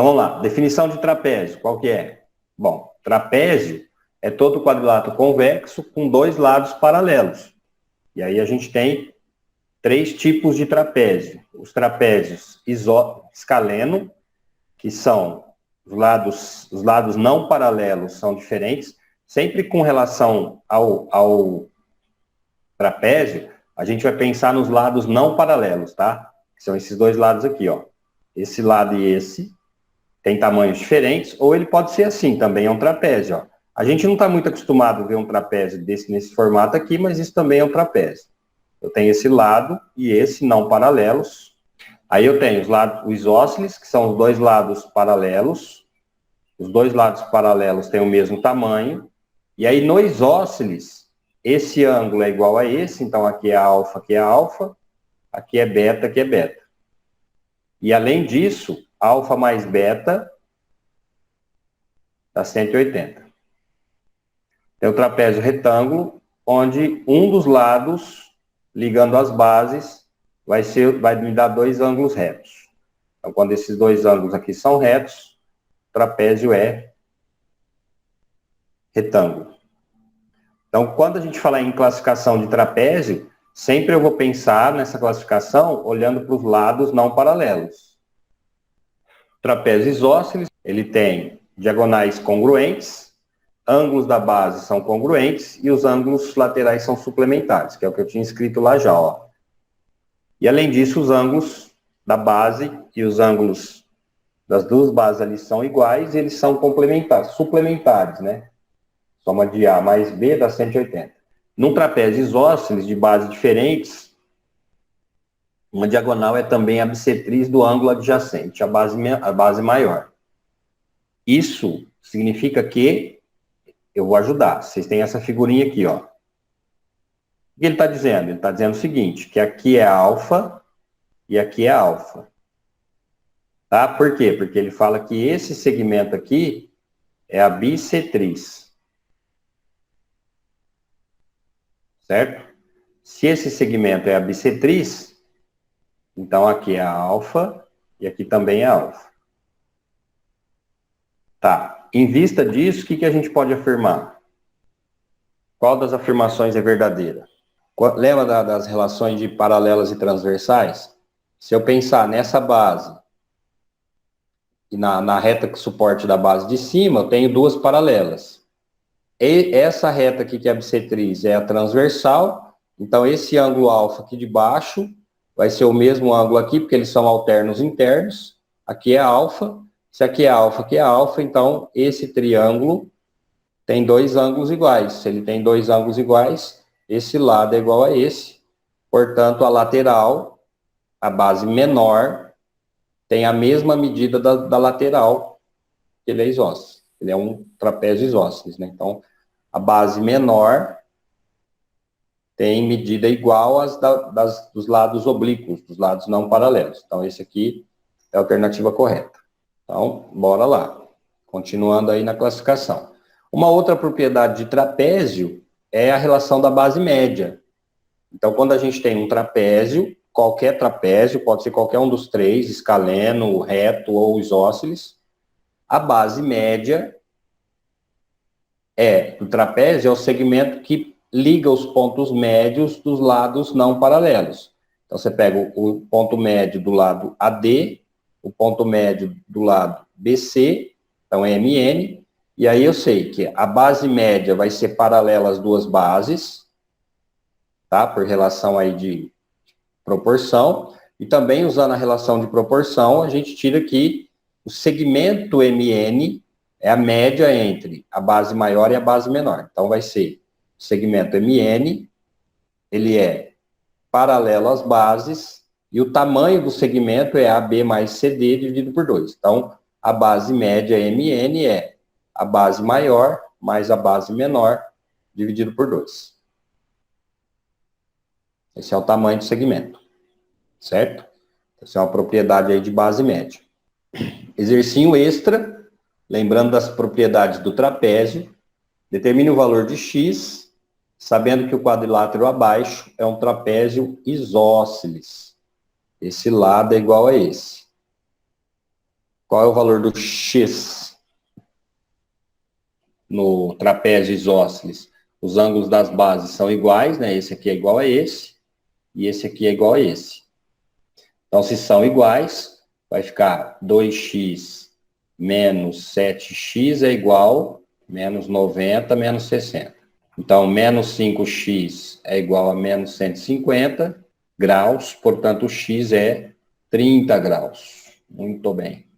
Então, vamos lá. Definição de trapézio, qual que é? Bom, trapézio é todo quadrilátero convexo com dois lados paralelos. E aí a gente tem três tipos de trapézio. Os trapézios escaleno, que são os lados não paralelos são diferentes. Sempre com relação ao trapézio, a gente vai pensar nos lados não paralelos, tá? Que são esses dois lados aqui, ó. Esse lado e esse tem tamanhos diferentes, ou ele pode ser assim, também é um trapézio, ó. A gente não está muito acostumado a ver um trapézio nesse formato aqui, mas isso também é um trapézio. Eu tenho esse lado e esse não paralelos. Aí eu tenho os isósceles, que são os dois lados paralelos. Os dois lados paralelos têm o mesmo tamanho. E aí no isósceles, esse ângulo é igual a esse, então aqui é alfa, aqui é alfa, aqui é beta, aqui é beta. E além disso, alfa mais beta dá 180. Tem o trapézio retângulo, onde um dos lados, ligando as bases, vai me dar dois ângulos retos. Então, quando esses dois ângulos aqui são retos, o trapézio é retângulo. Então, quando a gente falar em classificação de trapézio, sempre eu vou pensar nessa classificação olhando para os lados não paralelos. O trapézio isósceles, ele tem diagonais congruentes, ângulos da base são congruentes e os ângulos laterais são suplementares, que é o que eu tinha escrito lá já, ó. E além disso, os ângulos da base e os ângulos das duas bases ali são iguais e eles são complementares, suplementares, né? Soma de A mais B dá 180. Num trapézio isósceles de bases diferentes, uma diagonal é também a bissetriz do ângulo adjacente, a base maior. Isso significa que eu vou ajudar. Vocês têm essa figurinha aqui, ó. O que ele está dizendo? Ele está dizendo o seguinte, que aqui é alfa e aqui é alfa. Tá? Por quê? Porque ele fala que esse segmento aqui é a bissetriz. Certo? Se esse segmento é a bissetriz, então aqui é a alfa e aqui também é alfa. Tá. Em vista disso, o que a gente pode afirmar? Qual das afirmações é verdadeira? Lembra das relações de paralelas e transversais? Se eu pensar nessa base e na reta que suporte da base de cima, eu tenho duas paralelas. E essa reta aqui, que é a bissetriz, é a transversal. Então, esse ângulo alfa aqui de baixo vai ser o mesmo ângulo aqui, porque eles são alternos internos. Aqui é alfa. Se aqui é alfa, então esse triângulo tem dois ângulos iguais. Se ele tem dois ângulos iguais, esse lado é igual a esse. Portanto, a lateral, a base menor, tem a mesma medida da lateral, que ele é isósceles. Ele é um trapézio isósceles, né? Então, a base menor tem medida igual às dos lados oblíquos, dos lados não paralelos. Então, esse aqui é a alternativa correta. Então, bora lá. Continuando aí na classificação. Uma outra propriedade de trapézio é a relação da base média. Então, quando a gente tem um trapézio, qualquer trapézio, pode ser qualquer um dos três, escaleno, reto ou isósceles, a base média do trapézio é o segmento que liga os pontos médios dos lados não paralelos. Então, você pega o ponto médio do lado AD, o ponto médio do lado BC, então é MN, e aí eu sei que a base média vai ser paralela às duas bases, tá? Por relação aí de proporção, e também usando a relação de proporção, a gente tira que o segmento MN é a média entre a base maior e a base menor. Então, vai ser o segmento MN, ele é paralelo às bases, e o tamanho do segmento é AB mais CD dividido por 2. Então, a base média MN é a base maior mais a base menor dividido por 2. Esse é o tamanho do segmento, certo? Essa é uma propriedade aí de base média. Exercício extra, lembrando das propriedades do trapézio, determine o valor de x, sabendo que o quadrilátero abaixo é um trapézio isósceles. Esse lado é igual a esse. Qual é o valor do x no trapézio isósceles? Os ângulos das bases são iguais, né? Esse aqui é igual a esse, e esse aqui é igual a esse. Então, se são iguais, vai ficar 2x menos 7x é igual a menos 90 menos 60. Então, menos 5x é igual a menos 150 graus, portanto, o x é 30 graus. Muito bem.